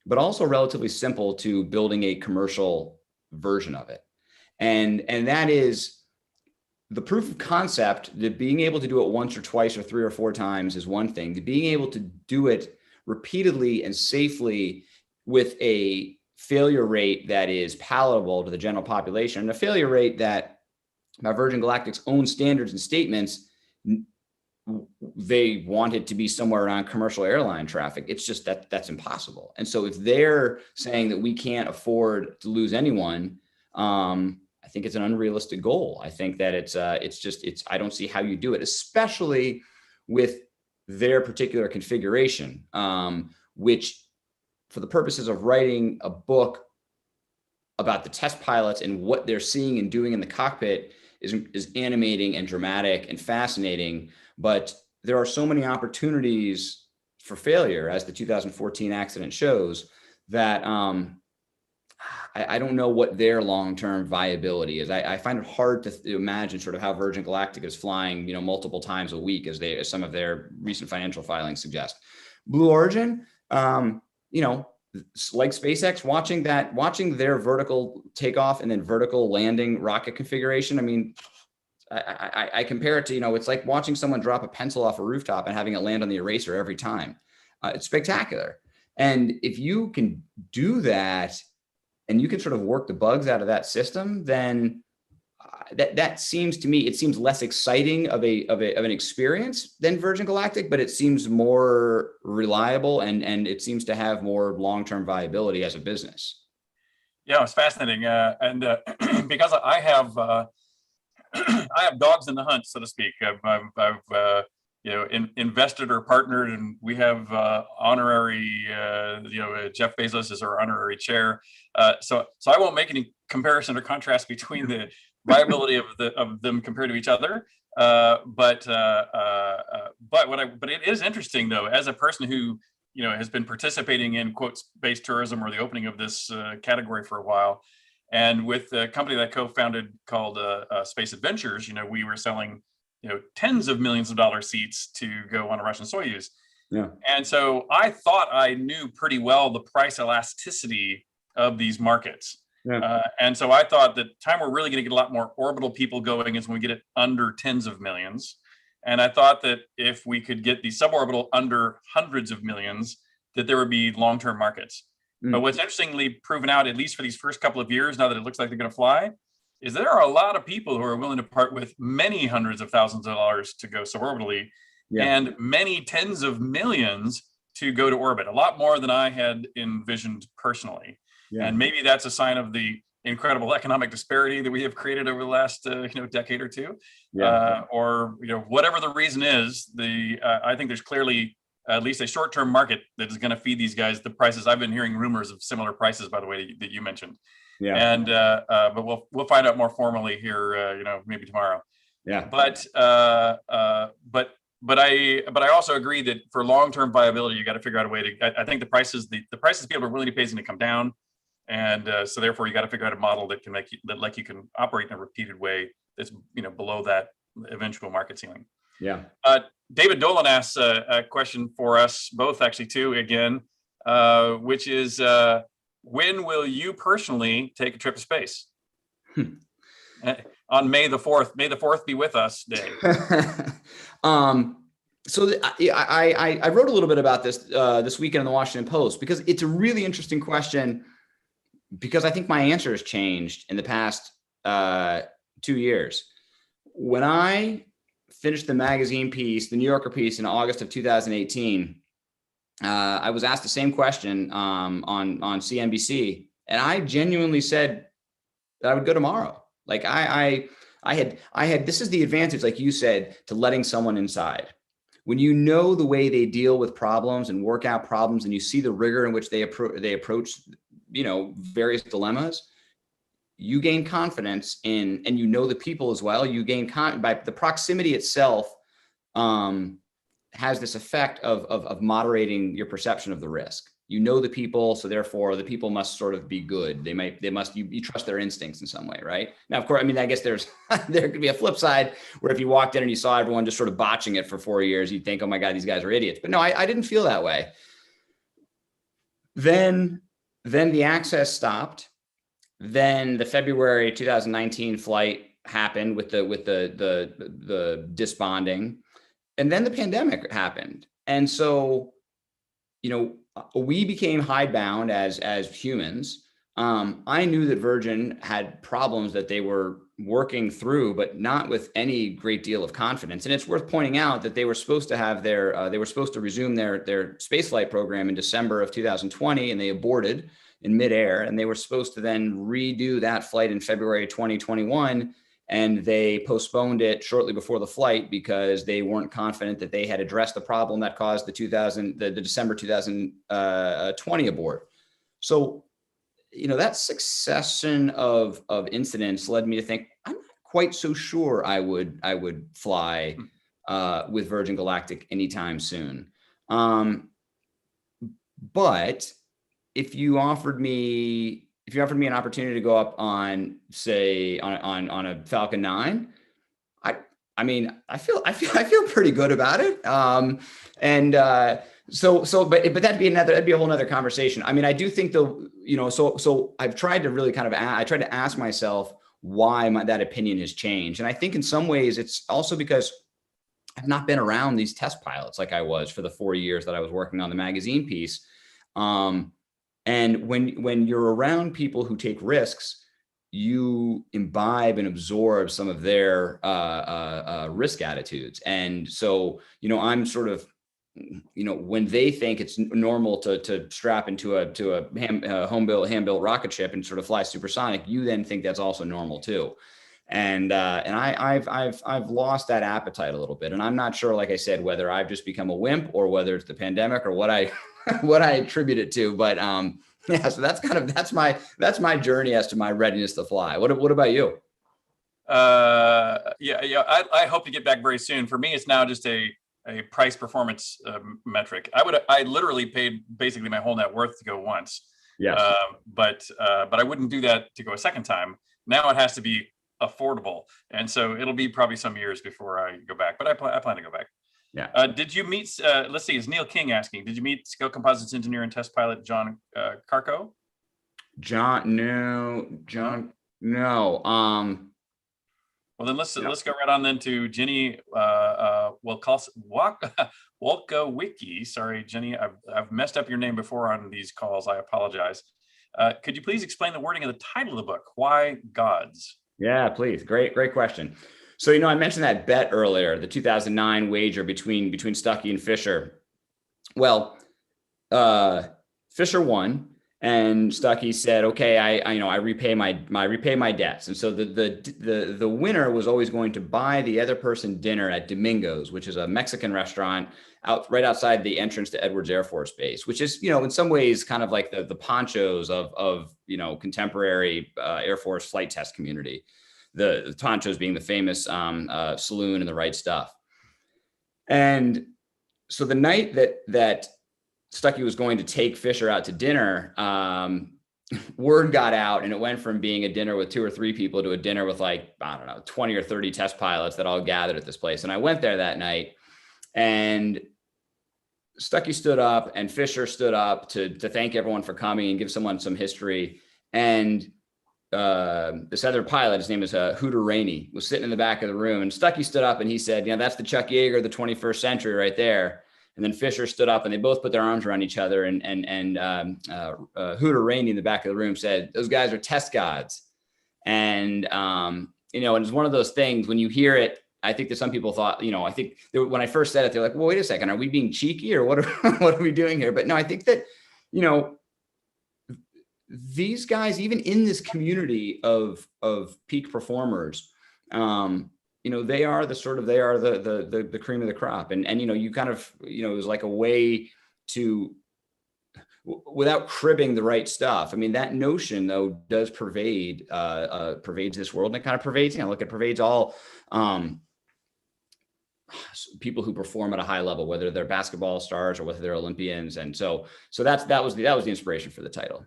but also relatively simple to building a commercial version of it. And that is the proof of concept, that being able to do it once or twice or 3 or 4 times is one thing. To being able to do it repeatedly and safely with a failure rate that is palatable to the general population, and a failure rate that, by Virgin Galactic's own standards and statements, they want it to be somewhere around commercial airline traffic. It's just that's impossible. And so if they're saying that we can't afford to lose anyone, I think it's an unrealistic goal. I think that it's I don't see how you do it, especially with their particular configuration, which, for the purposes of writing a book about the test pilots and what they're seeing and doing in the cockpit, is animating and dramatic and fascinating. But there are so many opportunities for failure, as the 2014 accident shows, that I don't know what their long-term viability is. I find it hard to imagine sort of how Virgin Galactic is flying, multiple times a week, as some of their recent financial filings suggest. Blue Origin, like SpaceX, watching their vertical takeoff and then vertical landing rocket configuration. I compare it to, it's like watching someone drop a pencil off a rooftop and having it land on the eraser every time. It's spectacular. And if you can do that, and you can sort of work the bugs out of that system, then that seems to me, it seems less exciting of an experience than Virgin Galactic, but it seems more reliable and it seems to have more long-term viability as a business. Yeah, it's fascinating, and because I have dogs in the hunt, so to speak. I've invested or partnered, and we have honorary. Jeff Bezos is our honorary chair. So I won't make any comparison or contrast between the viability of them compared to each other. But it is interesting, though, as a person who has been participating in, quote, space tourism, or the opening of this category for a while, and with the company that I co-founded called Space Adventures, we were selling tens of millions of dollar seats to go on a Russian Soyuz. Yeah. And so I thought I knew pretty well the price elasticity of these markets. Yeah. And so I thought the time we're really going to get a lot more orbital people going is when we get it under tens of millions. And I thought that if we could get the suborbital under hundreds of millions, that there would be long-term markets. But what's interestingly proven out, at least for these first couple of years, now that it looks like they're going to fly, is there are a lot of people who are willing to part with many hundreds of thousands of dollars to go suborbitally, and many tens of millions to go to orbit. A lot more than I had envisioned personally. And maybe that's a sign of the incredible economic disparity that we have created over the last decade or two, or whatever the reason is. I think there's clearly at least a short-term market that is going to feed these guys the prices. I've been hearing rumors of similar prices, by the way, that you mentioned. And but we'll find out more formally here, maybe tomorrow. But I also agree that for long-term viability, you got to figure out a way to. I think the prices people are willing to pay is going to come down, and so therefore you got to figure out a model that can you can operate in a repeated way that's below that eventual market ceiling. David Dolan asks a question for us both, actually, too, again, which is, when will you personally take a trip to space? On May the 4th. May the 4th be with us, Dave. So I wrote a little bit about this this weekend in the Washington Post, because it's a really interesting question, because I think my answer has changed in the past 2 years. When I finished the magazine piece, the New Yorker piece, in August of 2018, I was asked the same question on CNBC, and I genuinely said that I would go tomorrow. Like I had, this is the advantage, like you said, to letting someone inside. When you know the way they deal with problems and work out problems, and you see the rigor in which they approach, various dilemmas, you gain confidence in, and the people as well. You gain by the proximity itself has this effect of moderating your perception of the risk. The people, so therefore the people must sort of be good. You trust their instincts in some way, right? Now, of course, I guess there could be a flip side where if you walked in and you saw everyone just sort of botching it for 4 years, you'd think, oh my God, these guys are idiots. But no, I didn't feel that way. Then the access stopped. Then the February 2019 flight happened with the disbanding, and then the pandemic happened. And so, we became hidebound as humans. I knew that Virgin had problems that they were working through, but not with any great deal of confidence. And it's worth pointing out that they were supposed to have they were supposed to resume their spaceflight program in December of 2020, and they aborted in midair, and they were supposed to then redo that flight in February 2021, and they postponed it shortly before the flight because they weren't confident that they had addressed the problem that caused the December 2020 abort. So, that succession of incidents led me to think, I'm not quite so sure I would fly with Virgin Galactic anytime soon. But if you offered me an opportunity to go up on, say, on a Falcon 9, I feel pretty good about it. But that'd be a whole nother conversation. I do think though, so I've tried to really I tried to ask myself why that opinion has changed. And I think in some ways it's also because I've not been around these test pilots like I was for the 4 years that I was working on the magazine piece. And when you're around people who take risks, you imbibe and absorb some of their risk attitudes. And so, I'm sort of, when they think it's normal to strap into a hand-built rocket ship and sort of fly supersonic, you then think that's also normal too. And I've lost that appetite a little bit. And I'm not sure, like I said, whether I've just become a wimp or whether it's the pandemic or what I attribute it to. But so that's my journey as to my readiness to fly. What about you? I hope to get back very soon. For me, it's now just a price performance metric. I literally paid basically my whole net worth to go once. Yes. But I wouldn't do that to go a second time. Now it has to be affordable, and so it'll be probably some years before I go back. But I plan to go back. Yeah. Did you meet? Let's see. Is Neil King asking? Did you meet Scale Composites engineer and test pilot John Carco? No. Well, then let's go right on then to Ginny Wolkowicki. Sorry, Jenny, I've messed up your name before on these calls. I apologize. Could you please explain the wording of the title of the book? Why Gods? Yeah, please. Great question. So, I mentioned that bet earlier, the 2009 wager between Stuckey and Fisher. Well, Fisher won, and Stuckey said, "Okay, I repay my debts." And so the winner was always going to buy the other person dinner at Domingo's, which is a Mexican restaurant right outside the entrance to Edwards Air Force Base, which is, in some ways kind of like the Ponchos of contemporary Air Force flight test community. The Ponchos being the famous saloon and the right stuff. And so the night that Stuckey was going to take Fisher out to dinner, word got out, and it went from being a dinner with 2 or 3 people to a dinner with 20 or 30 test pilots that all gathered at this place. And I went there that night, and Stuckey stood up and Fisher stood up to thank everyone for coming and give someone some history. And this other pilot, his name is Hooter Rainey, was sitting in the back of the room, and Stuckey stood up and he said, "That's the Chuck Yeager of the 21st century right there." And then Fisher stood up and they both put their arms around each other. And Hooter Rainey in the back of the room said, "Those guys are test gods." And, and it's one of those things when you hear it, I think that some people thought, I think when I first said it, they're like, "Well, wait a second, are we being cheeky or what are we doing here?" But no, I think that, these guys, even in this community of peak performers, they are the cream of the crop. And you kind of, it was like a way to, without cribbing the right stuff. I mean, that notion though does pervades this world, and it kind of pervades, it pervades all people who perform at a high level, whether they're basketball stars or whether they're Olympians. And so that was the inspiration for the title.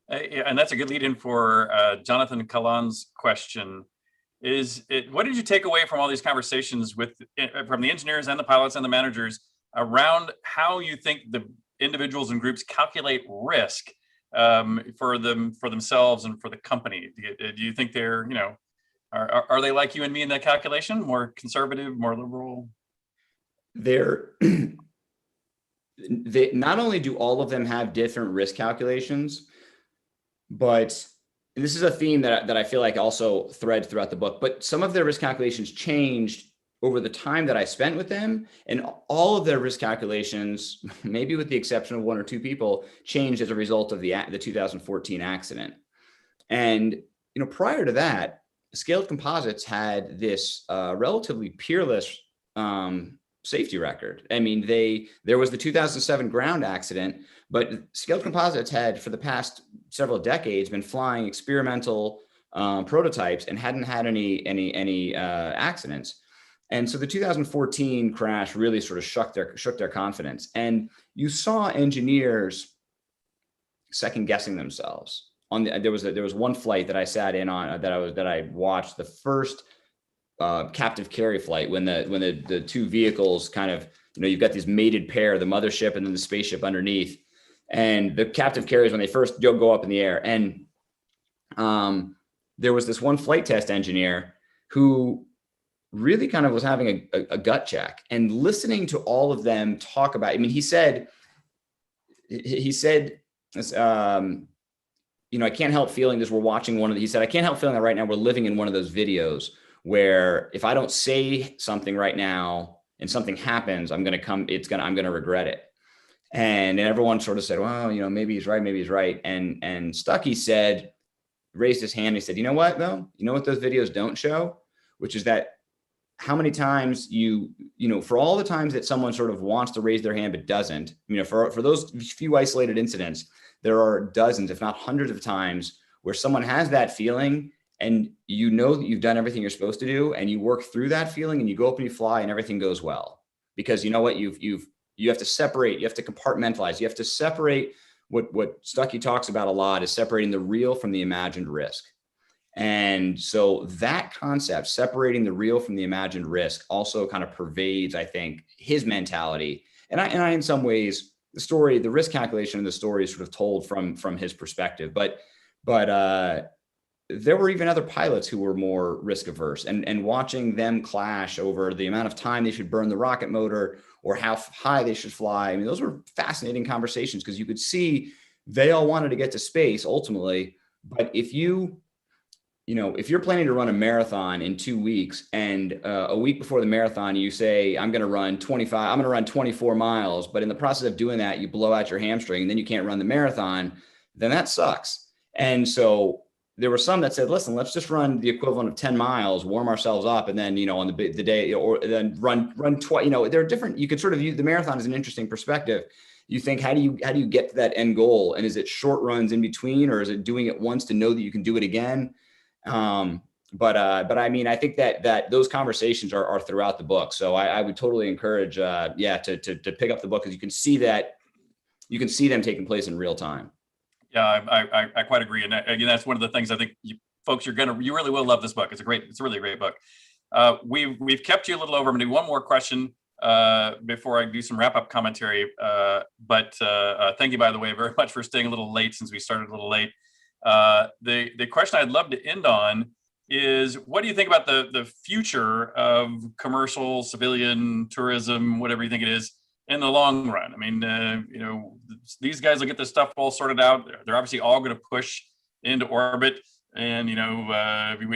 And that's a good lead in for Jonathan Callan's question. What did you take away from all these conversations from the engineers and the pilots and the managers around how you think the individuals and groups calculate risk for themselves and for the company? Do you think they're, are they like you and me in that calculation, more conservative, more liberal? They not only do all of them have different risk calculations, but this is a theme that I feel like also threads throughout the book, but some of their risk calculations changed over the time that I spent with them, and all of their risk calculations, maybe with the exception of 1 or 2 people, changed as a result of the 2014 accident. And, prior to that, Scaled Composites had this relatively peerless safety record. I mean, there was the 2007 ground accident, but Scaled Composites had, for the past several decades, been flying experimental prototypes and hadn't had any accidents. And so the 2014 crash really sort of shook their confidence. And you saw engineers second guessing themselves. There was one flight that I sat in on that I watched, the first captive carry flight, when the 2 vehicles kind of, you've got this mated pair, the mothership and then the spaceship underneath, and the captive carriers, when they first go up in the air. And there was this one flight test engineer who really kind of was having a gut check and listening to all of them talk about, he said, I can't help feeling this. We're watching he said, "I can't help feeling that right now we're living in one of those videos where if I don't say something right now and something happens, I'm going to regret it." And everyone sort of said, "Well, maybe he's right, maybe he's right." And Stuckey raised his hand. He said, "You know what though? You know what those videos don't show? Which is that how many times for all the times that someone sort of wants to raise their hand but doesn't, for those few isolated incidents, there are dozens, if not hundreds of times where someone has that feeling and that you've done everything you're supposed to do, and you work through that feeling and you go up and you fly and everything goes well. Because you know what, you have to separate, you have to compartmentalize, you have to separate what Stuckey talks about a lot is separating the real from the imagined risk. And so that concept, separating the real from the imagined risk, also kind of pervades, I think, his mentality. And I in some ways, the risk calculation in the story is sort of told from his perspective. But there were even other pilots who were more risk averse, and watching them clash over the amount of time they should burn the rocket motor or how high they should fly. I mean, those were fascinating conversations because you could see they all wanted to get to space ultimately. But if you're planning to run a marathon in 2 weeks and a week before the marathon, you say, I'm going to run 24 miles, but in the process of doing that, you blow out your hamstring and then you can't run the marathon, then that sucks. And so there were some that said, listen, let's just run the equivalent of 10 miles, warm ourselves up. And then, on the day, or then run twice, there are different, you could sort of use the marathon as an interesting perspective. You think, how do you get to that end goal? And is it short runs in between, or is it doing it once to know that you can do it again? But I mean, I think that those conversations are throughout the book. So I would totally encourage, to pick up the book, because you can see them taking place in real time. Yeah, I quite agree. And again, that's one of the things I think you really will love this book. It's a really great book. We've kept you a little over. I'm gonna do one more question before I do some wrap up commentary. But thank you, by the way, very much for staying a little late, since we started a little late. The question I'd love to end on is, what do you think about the future of commercial, civilian tourism, whatever you think it is, in the long run? I mean, these guys will get this stuff all sorted out. They're obviously all going to push into orbit. And, we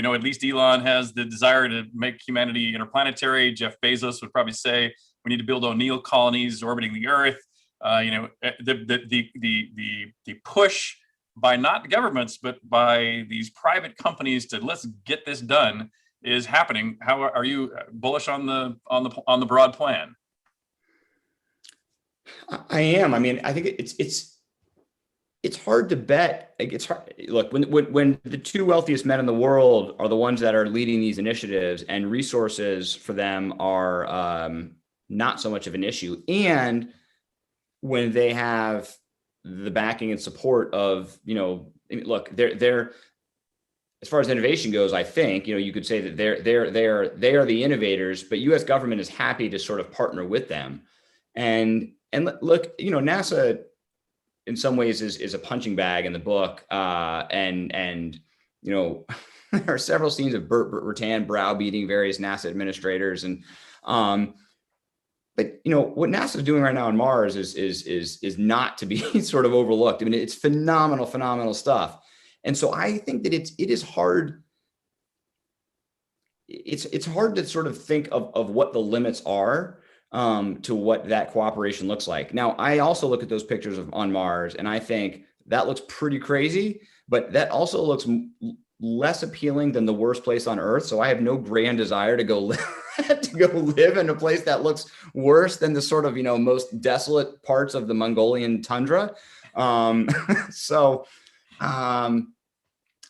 know at least Elon has the desire to make humanity interplanetary. Jeff Bezos would probably say we need to build O'Neill colonies orbiting the Earth. The push by not governments, but by these private companies to let's get this done is happening. How are you bullish on the broad plan? I am. I mean, I think it's hard to bet. It's hard. Look, when the two wealthiest men in the world are the ones that are leading these initiatives, and resources for them are not so much of an issue, and when they have the backing and support of, look, they're as far as innovation goes, I think, you could say that they are the innovators, but U.S. government is happy to sort of partner with them. And look, NASA in some ways is a punching bag in the book. And there are several scenes of Burt Rutan browbeating various NASA administrators. And, but what NASA is doing right now on Mars is not to be sort of overlooked. I mean, it's phenomenal stuff. And so I think that it is hard. It's hard to sort of think of what the limits are to what that cooperation looks like. Now, I also look at those pictures on Mars, and I think that looks pretty crazy, but that also looks less appealing than the worst place on Earth. So I have no grand desire to go live in a place that looks worse than the sort of, most desolate parts of the Mongolian tundra.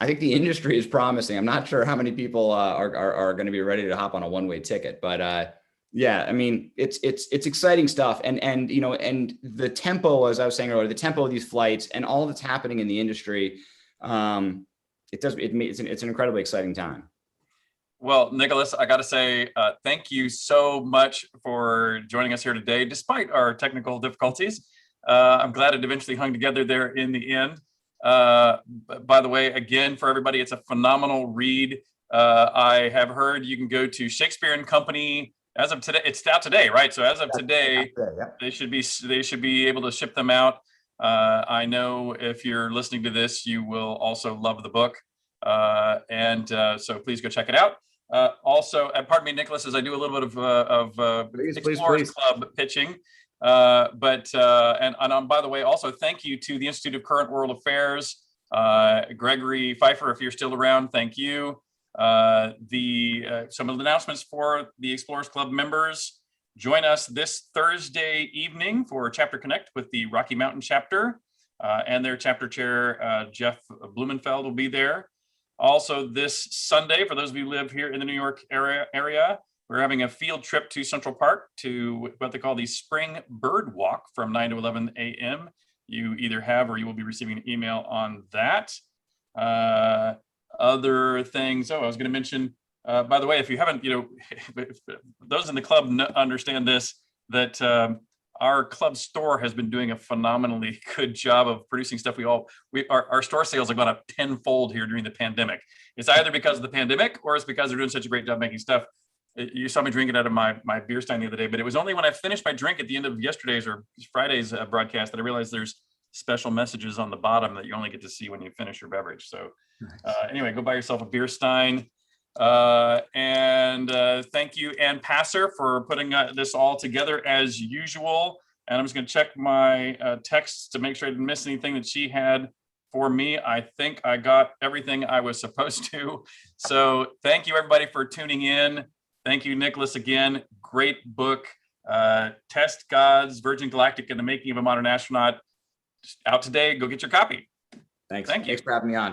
I think the industry is promising. I'm not sure how many people are going to be ready to hop on a one-way ticket, but yeah, I mean, it's exciting stuff. And the tempo, as I was saying earlier, the tempo of these flights and all that's happening in the industry, it's an incredibly exciting time. Well, Nicholas, I got to say, thank you so much for joining us here today, despite our technical difficulties. I'm glad it eventually hung together there in the end. By the way, again, for everybody, it's a phenomenal read. I have heard you can go to Shakespeare and Company as of today. It's out today, right? So as of today, they should be able to ship them out. I know if you're listening to this, you will also love the book. So please go check it out. Also, pardon me, Nicholas, as I do a little bit of Explorers Club pitching. By the way, also thank you to the Institute of Current World Affairs, Gregory Pfeiffer, if you're still around, thank you. Some of the announcements for the Explorers Club members: join us this Thursday evening for Chapter Connect with the Rocky Mountain chapter, and their chapter chair, Jeff Blumenfeld, will be there. Also this Sunday, for those of you who live here in the New York area, we're having a field trip to Central Park to what they call the Spring Bird Walk from 9 to 11 a.m. You either have or you will be receiving an email on that. Other things, I was going to mention, by the way, if you haven't, those in the club understand this, that our club store has been doing a phenomenally good job of producing stuff. Our store sales have gone up tenfold here during the pandemic. It's either because of the pandemic or it's because they're doing such a great job making stuff. You saw me drinking out of my beer stein the other day, but it was only when I finished my drink at the end of yesterday's or Friday's broadcast that I realized there's special messages on the bottom that you only get to see when you finish your beverage. So anyway, go buy yourself a beer stein. And thank you, Ann Passer, for putting this all together as usual. And I'm just going to check my texts to make sure I didn't miss anything that she had for me. I think I got everything I was supposed to. So thank you, everybody, for tuning in. Thank you, Nicholas, again. Great book. Test Gods, Virgin Galactic, and the Making of a Modern Astronaut. Out today. Go get your copy. Thanks. Thank you. Thanks for having me on.